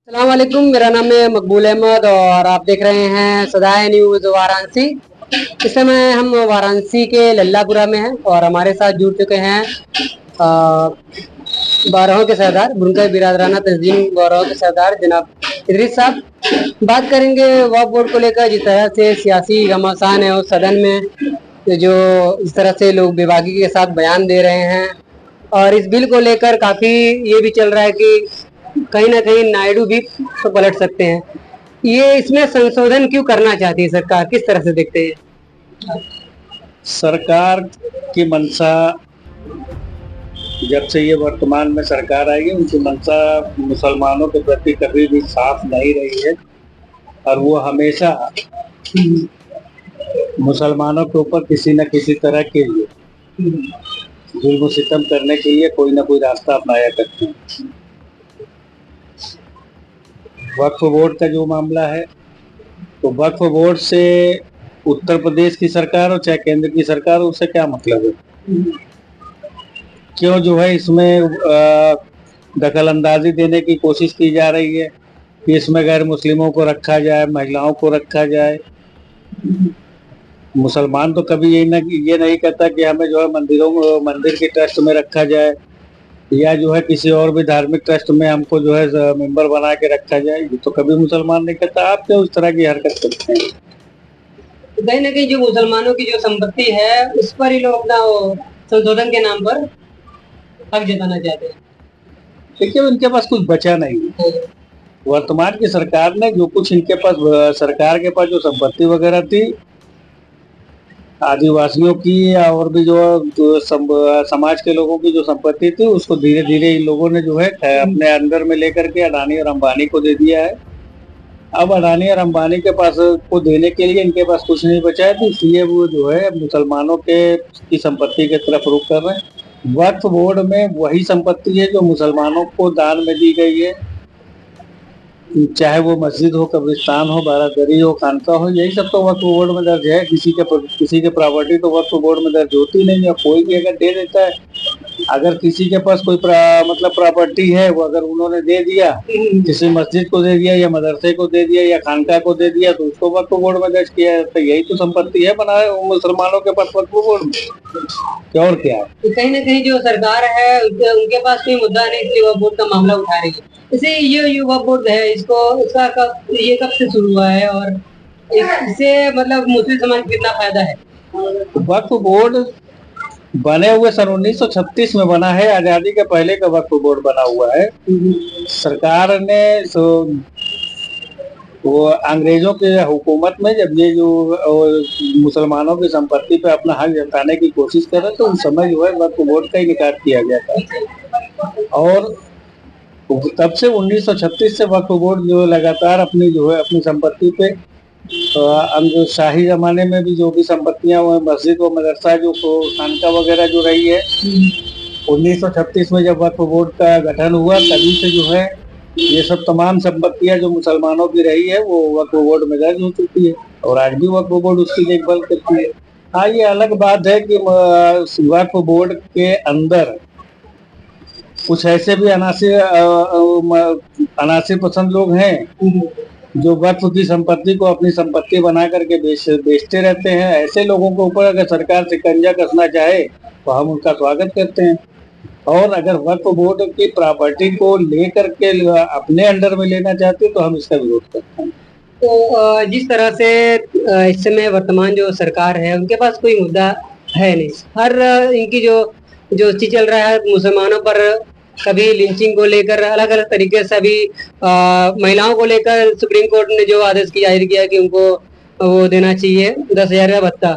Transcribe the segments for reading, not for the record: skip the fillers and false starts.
अस्सलाम वालेकुम। मेरा नाम है मकबूल अहमद और आप देख रहे हैं सदाए न्यूज वाराणसी। इस समय हम वाराणसी के लल्लापुरा में हैं और हमारे साथ जुड़ चुके हैं बारहों के सरदार बुनकर बिरादराना तंजीम बारहों के सरदार जनाब इदरीस साहब। बात करेंगे वक्फ बोर्ड को लेकर। जिस तरह से सियासी घमासान है उस सदन में जो इस तरह से लोग बेबाकी के साथ बयान दे रहे हैं और इस बिल को लेकर काफी ये भी चल रहा है कि कहीं ना कहीं नायडू भी तो पलट सकते हैं। ये इसमें संशोधन क्यों करना चाहती है सरकार, किस तरह से देखते हैं? सरकार की मंशा, जब से ये वर्तमान में सरकार आई है, उनकी मंशा मुसलमानों के प्रति कभी भी साफ नहीं रही है और वो हमेशा मुसलमानों के ऊपर किसी न किसी तरह के जुल्म सितम करने के लिए कोई ना कोई रास्ता अपनाया करते हैं। वक्फ बोर्ड का जो मामला है, तो वक्फ बोर्ड से उत्तर प्रदेश की सरकार और चाहे केंद्र की सरकार, उससे क्या मतलब है? क्यों जो है इसमें दखल अंदाजी देने की कोशिश की जा रही है कि इसमें गैर मुस्लिमों को रखा जाए, महिलाओं को रखा जाए। मुसलमान तो कभी ये नहीं कहता कि हमें जो है मंदिर की ट्रस्ट में रखा जाए या जो है किसी और भी धार्मिक ट्रस्ट में हमको जो है मेंबर बना के रखा जाए। ये तो कभी मुसलमान नहीं कहता। आप क्यों इस तरह की हरकत करते हैं? तो कहीं ना कहीं जो मुसलमानों की जो संपत्ति है उस पर ही लोग अपना संशोधन के नाम पर हक जताना चाहते हैं। देखिए, उनके पास कुछ बचा नहीं है। वर्तमान की सरकार ने जो कुछ इनके पास, सरकार के पास जो संपत्ति वगैरह थी आदिवासियों की या और भी जो समाज के लोगों की जो संपत्ति थी, उसको धीरे धीरे इन लोगों ने जो है अपने अंदर में लेकर के अडानी और अंबानी को दे दिया है। अब अडानी और अंबानी के पास को देने के लिए इनके पास कुछ नहीं बचा है, तो इसलिए वो जो है मुसलमानों की संपत्ति की तरफ रुख कर रहे हैं। वक्फ बोर्ड में वही संपत्ति है जो मुसलमानों को दान में दी गई है, चाहे वो मस्जिद हो, कब्रिस्तान हो, बारादरी हो, खानका हो, यही सब तो वक्फ बोर्ड में दर्ज है। किसी के प्रॉपर्टी तो वक्फ बोर्ड में दर्ज होती नहीं है। कोई भी अगर दे देता है, अगर किसी के पास कोई मतलब प्रॉपर्टी है, वो अगर उन्होंने दे दिया, किसी मस्जिद को दे दिया या मदरसे को दे दिया या खानका को दे दिया, तो उसको वक्फ बोर्ड में दर्ज किया जाता है। यही तो संपत्ति है बना है मुसलमानों के पास वक्फ बोर्ड में, क्या और क्या है? तो कहीं ना कहीं जो सरकार है उनके पास कोई मुद्दा नहीं, इसलिए वक्फ बोर्ड का मामला उठा रही है। जैसे ये वक्फ बोर्ड है, इसका कब से शुरू हुआ है और इससे मतलब मुस्लिम समाज को कितना फायदा है? वक्फ बोर्ड बने हुए सन 1936 में बना है। आजादी के पहले का वक्फ बोर्ड बना हुआ है। सरकार ने वो अंग्रेजों के हुकूमत में जब ये जो मुसलमानों की संपत्ति पे अपना हक जताने की कोशिश कर रहे, तो उस समय जो है वक्फ बोर्ड का इनकार किया गया था। और तब से 1936 से वक्फ बोर्ड जो लगातार अपनी संपत्ति पे शाही जमाने में भी जो भी संपत्तियां हुई, मस्जिद व मदरसा जो खानका वगैरह जो रही है, 1936 में जब वक्फ बोर्ड का गठन हुआ, तभी से जो है ये सब तमाम संपत्तियां जो मुसलमानों की रही है वो वक्फ बोर्ड में दर्ज हो चुकी है और आज भी वक्फ बोर्ड उसकी देखभाल करती है। हाँ, ये अलग बात है कि वक्फ बोर्ड के अंदर कुछ ऐसे भी अनासिर पसंद लोग हैं जो वक्फ की संपत्ति को अपनी संपत्ति बना करके बेचते रहते हैं। ऐसे लोगों के ऊपर अगर सरकार शिकंजा कसना चाहे तो हम उनका स्वागत करते हैं, और अगर वक्फ बोर्ड की प्रॉपर्टी को लेकर के अपने अंडर में लेना चाहते तो हम इसका विरोध करते हैं। तो जिस तरह से इस समय वर्तमान जो सरकार है उनके पास कोई मुद्दा है नहीं। हर इनकी जो चीज चल रहा है मुसलमानों पर, कभी लिंचिंग को लेकर अलग अलग तरीके से, अभी महिलाओं को लेकर सुप्रीम कोर्ट ने जो आदेश जाहिर किया कि उनको वो देना चाहिए 10,000 का भत्ता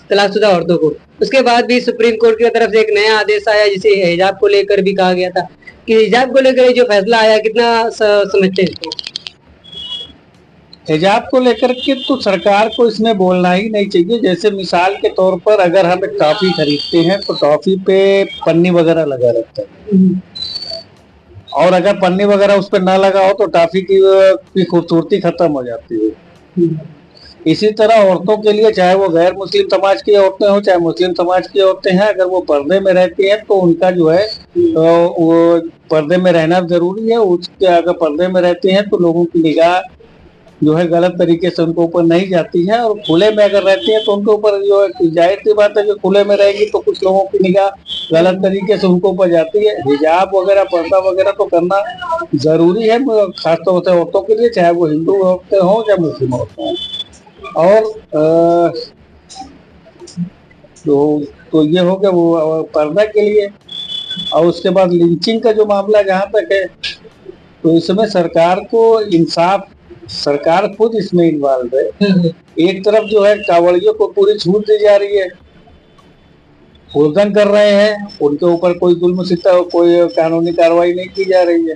तलाकशुदा औरतों को। उसके बाद भी सुप्रीम कोर्ट की तरफ से एक नया आदेश आया जिसे हिजाब को लेकर भी कहा गया था कि हिजाब को लेकर जो फैसला आया, कितना समझते हैं? हिजाब को लेकर के तो सरकार को इसमें बोलना ही नहीं चाहिए। जैसे मिसाल के तौर पर अगर हम एक टॉफी खरीदते हैं तो टॉफी पे पन्नी वगैरह लगा रहता है, और अगर पन्नी वगैरह उस पर ना लगा हो तो टॉफी की खूबसूरती खत्म हो जाती है। इसी तरह औरतों के लिए, चाहे वो गैर मुस्लिम समाज की औरतें हो चाहे मुस्लिम समाज की औरतें हैं, अगर वो पर्दे में रहती हैं तो उनका जो है वो पर्दे में रहना जरूरी है। उसके अगर पर्दे में रहती हैं तो लोगों की निगाह जो है गलत तरीके से उनके ऊपर नहीं जाती है, और खुले में अगर रहती है तो उनके ऊपर जो है, जाहिर सी बात है कि खुले में रहेगी तो कुछ लोगों की निगाह गलत तरीके से उनके ऊपर जाती है। हिजाब वगैरह, पर्दा वगैरह तो करना जरूरी है, खासतौर से औरतों के लिए, चाहे वो हिंदू औरतें हों या मुस्लिम औरतें हों। और तो ये हो गया वो पर्दा के लिए। और उसके बाद लिंचिंग का जो मामला जहाँ तक है, तो इसमें सरकार को इंसाफ, सरकार खुद इसमें इन्वॉल्व है। एक तरफ जो है कांवड़ियों को पूरी छूट दी जा रही है, उल्लंघन कर रहे हैं, उनके ऊपर कोई जुल्म सिता, कोई कानूनी कार्रवाई नहीं की जा रही है।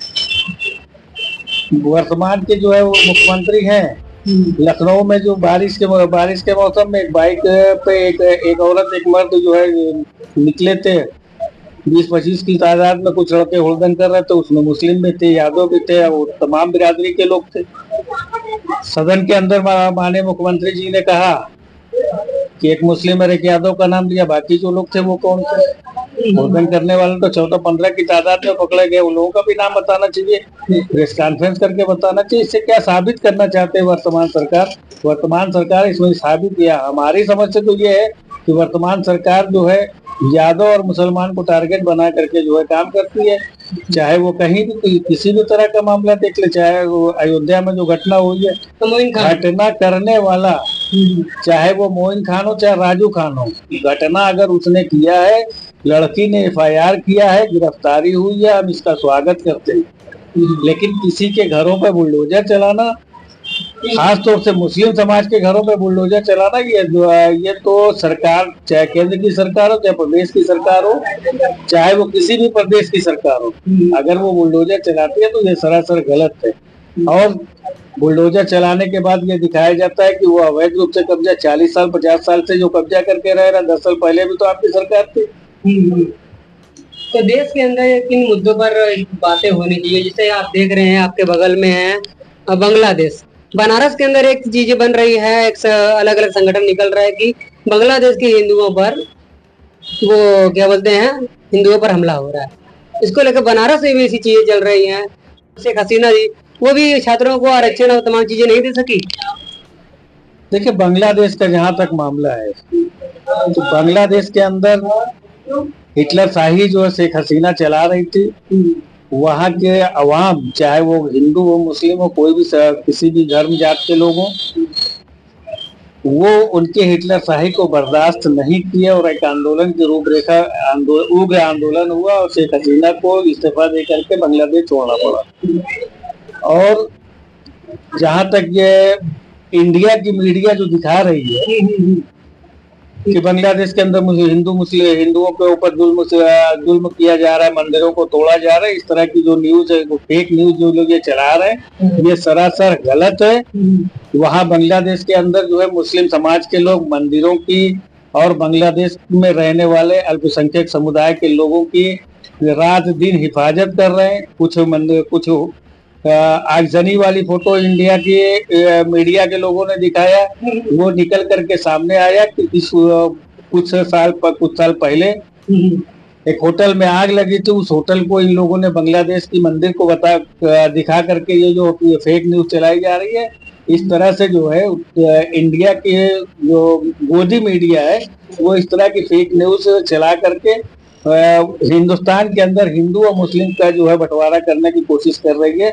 वर्तमान के जो है वो मुख्यमंत्री हैं, लखनऊ में जो बारिश के मौसम में एक बाइक पे एक औरत एक मर्द जो है निकले थे, 20-25 की तादाद में कुछ लड़के हुड़दंग कर रहे थे, उसमें मुस्लिम भी थे, यादव भी थे, और तमाम बिरादरी के लोग थे। सदन के अंदर माननीय मुख्यमंत्री जी ने कहा कि एक मुस्लिम और एक यादव का नाम लिया, बाकी जो लोग थे वो कौन थे? हुड़दंग करने वाले तो 14-15 की तादाद में पकड़े गए, उन लोगों का भी नाम बताना चाहिए, प्रेस कॉन्फ्रेंस करके बताना चाहिए। इससे क्या साबित करना चाहते हैं वर्तमान सरकार? वर्तमान सरकार इसमें साबित किया, हमारी समझ से तो ये है कि वर्तमान सरकार जो है यादव और मुसलमान को टारगेट बना करके जो है काम करती है। चाहे वो कहीं भी किसी भी तरह का मामला देख ले, चाहे वो अयोध्या में जो घटना हुई है, घटना करने वाला चाहे वो मोइन खान हो चाहे राजू खान हो, घटना अगर उसने किया है, लड़की ने FIR किया है, गिरफ्तारी हुई है, हम इसका स्वागत करते हैं। लेकिन किसी के घरों पर बुलडोजर चलाना, खास तौर से मुस्लिम समाज के घरों में बुलडोजर चलाना, ये तो सरकार, चाहे केंद्र की सरकार हो चाहे प्रदेश की सरकार हो, चाहे वो किसी भी प्रदेश की सरकार हो, अगर वो बुलडोजर चलाती है तो ये सरासर गलत है। और बुलडोजर चलाने के बाद ये दिखाया जाता है कि वो अवैध रूप से कब्जा 40 साल 50 साल से जो कब्जा करके रह रहा, 10 साल पहले भी तो आपकी सरकार थी। तो देश के अंदर किन मुद्दों पर बातें होनी चाहिए? जैसे आप देख रहे हैं, आपके बगल में है बांग्लादेश, बनारस के अंदर एक चीज बन रही है, एक अलग अलग संगठन निकल रहा है कि बांग्लादेश के हिंदुओं पर, वो क्या बोलते हैं, हिंदुओं पर हमला हो रहा है। इसको लेकर बनारस में भी ऐसी चीजें चल रही हैं। शेख हसीना जी, वो भी छात्रों को आरक्षण और तमाम चीजें नहीं दे सकी। देखिए, बांग्लादेश का जहाँ तक मामला है, तो बांग्लादेश के अंदर हिटलर शाही जो है शेख हसीना चला रही थी। वहाँ के अवाम, चाहे वो हिंदू हो मुस्लिम हो, कोई भी किसी भी धर्म जात के लोग हों, वो उनके हिटलर शाही को बर्दाश्त नहीं किया और एक आंदोलन की रूपरेखा, उग्र आंदोलन हुआ और शेख हसीना को इस्तीफा दे करके बांग्लादेश छोड़ना पड़ा। और जहाँ तक ये इंडिया की मीडिया जो दिखा रही है कि बांग्लादेश के अंदर हिंदुओं के ऊपर जुल्म किया जा रहा है, मंदिरों को तोड़ा जा रहा है, इस तरह की जो न्यूज है, वो फेक न्यूज जो लोग ये चला रहे हैं, ये सरासर गलत है। वहाँ बांग्लादेश के अंदर जो है मुस्लिम समाज के लोग मंदिरों की और बांग्लादेश में रहने वाले अल्पसंख्यक समुदाय के लोगों की रात दिन हिफाजत कर रहे हैं। कुछ आगजनी वाली फोटो इंडिया की मीडिया के लोगों ने दिखाया, वो निकल करके सामने आया कि कुछ साल पहले एक होटल में आग लगी थी। उस होटल को इन लोगों ने बांग्लादेश की मंदिर को दिखा करके ये जो फेक न्यूज चलाई जा रही है, इस तरह से जो है इंडिया के जो गोदी मीडिया है, वो इस तरह की फेक न्यूज चला करके हिंदुस्तान के अंदर हिंदू और मुस्लिम का जो है बंटवारा करने की कोशिश कर रही है।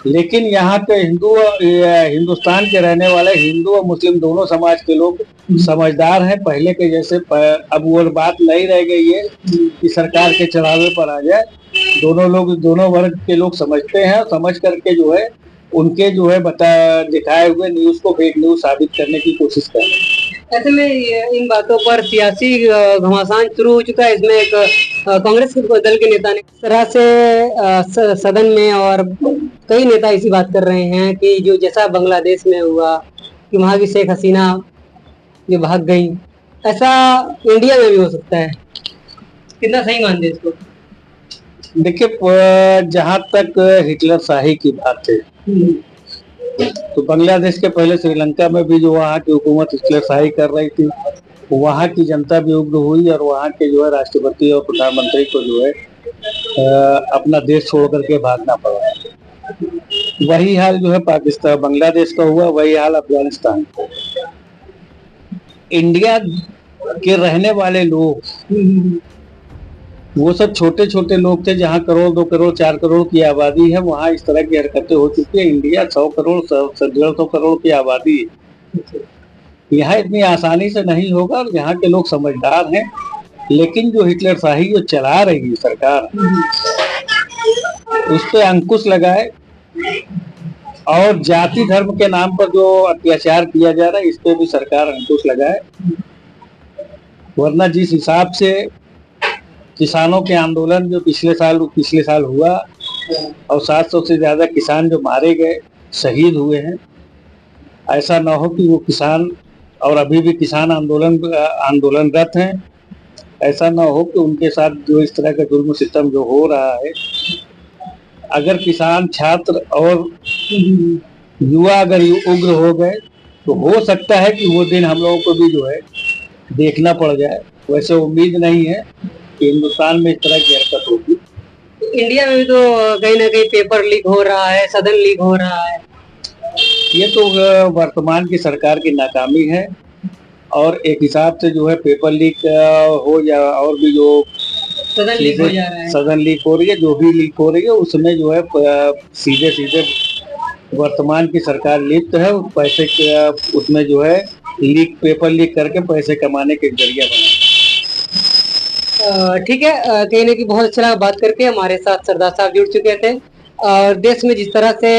लेकिन यहाँ पे हिंदुस्तान के रहने वाले हिंदू और मुस्लिम दोनों समाज के लोग समझदार हैं, पहले के जैसे अब वो बात नहीं रह गई है कि सरकार के चढ़ावे पर आ जाए। दोनों वर्ग के लोग समझते हैं, समझ करके जो है उनके जो है दिखाए हुए न्यूज को फेक न्यूज साबित करने की कोशिश कर रहे हैं। ऐसे में इन बातों पर सियासी घमासान शुरू हो चुका है। इसमें एक कांग्रेस दल के नेता ने इस तरह से सदन में, और कई नेता इसी बात कर रहे हैं कि जो जैसा बांग्लादेश में हुआ कि वहां की शेख हसीना जो भाग गई, ऐसा इंडिया में भी हो सकता है। कितना सही मानते इसको? देखिए, जहाँ तक हिटलर शाही की बात है, तो बांग्लादेश के पहले श्रीलंका में भी जो वहाँ की हुकूमत इस्लाही कर रही थी, वहाँ की जनता भी उग्र हुई और वहाँ के जो है राष्ट्रपति और प्रधानमंत्री को जो है अपना देश छोड़ करके भागना पड़ा। वही हाल जो है पाकिस्तान बांग्लादेश का हुआ, वही हाल अफगानिस्तान का। इंडिया के रहने वाले लोग वो सब छोटे छोटे लोग थे, जहाँ करोड़ 2 करोड़ 4 करोड़ की आबादी है, वहाँ इस तरह की हरकतें हो चुकी है। इंडिया 100 करोड़ 150 करोड़ की आबादी है, यहाँ इतनी आसानी से नहीं होगा। और यहाँ के लोग समझदार हैं, लेकिन जो हिटलर शाही जो चला रही है सरकार, उस पर अंकुश लगाए और जाति धर्म के नाम पर जो अत्याचार किया जा रहा है, इस पे भी सरकार अंकुश लगाए। वरना जिस हिसाब से किसानों के आंदोलन जो पिछले साल हुआ और 700 से ज्यादा किसान जो मारे गए, शहीद हुए हैं, ऐसा ना हो कि वो किसान, और अभी भी किसान आंदोलनरत हैं, ऐसा ना हो कि उनके साथ जो इस तरह का जुल्म सितम जो हो रहा है, अगर किसान, छात्र और युवा अगर उग्र हो गए तो हो सकता है कि वो दिन हम लोगों को भी जो है देखना पड़ जाए। वैसे उम्मीद नहीं है कि हिंदुस्तान में इस तरह की हरकत होगी। इंडिया में भी तो कहीं ना कहीं पेपर लीक हो रहा है, सदन लीक हो रहा है। ये तो वर्तमान की सरकार की नाकामी है। और एक हिसाब से जो है पेपर लीक हो या और भी जो सदन लीक हो जा रहा है, सदन लीक हो रही है, जो भी लीक हो रही है, उसमें जो है सीधे सीधे वर्तमान की सरकार लिप्त है। उस पैसे के उसमें जो है पेपर लीक करके पैसे कमाने के जरिया बना। ठीक है, कहीं ना कहीं बहुत अच्छा लगा बात करके। हमारे साथ सरदार साहब जुड़ चुके थे। और देश में जिस तरह से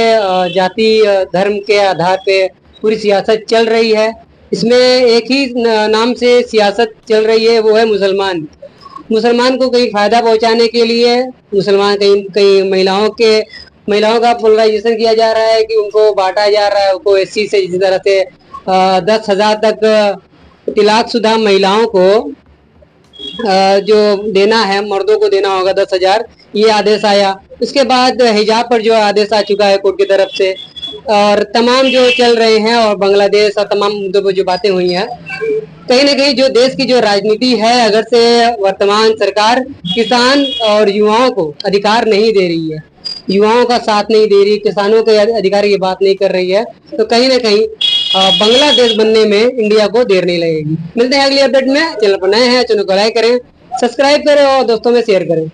जाति धर्म के आधार पे पूरी सियासत चल रही है, इसमें एक ही नाम से सियासत चल रही है, वो है मुसलमान को कहीं फायदा पहुंचाने के लिए मुसलमान कहीं महिलाओं का पोलराइजेशन किया जा रहा है कि उनको बांटा जा रहा है। उनको एससी से जिस तरह से 10,000 तक तलाकशुदा महिलाओं को जो देना है, मर्दों को देना होगा 10,000, ये आदेश आया। उसके बाद हिजाब पर जो आदेश आ चुका है कोर्ट की तरफ से, और तमाम जो चल रहे हैं और बांग्लादेश और तमाम मुद्दों पर जो बातें हुई हैं, कहीं ना कहीं जो देश की जो राजनीति है, अगर से वर्तमान सरकार किसान और युवाओं को अधिकार नहीं दे रही है, युवाओं का साथ नहीं दे रही, किसानों के अधिकार की बात नहीं कर रही है, तो कहीं ना कहीं बांग्लादेश बनने में इंडिया को देर नहीं लगेगी। मिलते हैं अगली अपडेट में। चैनल पर नए हैं, चैनल को लाइक करें, सब्सक्राइब करें और दोस्तों में शेयर करें।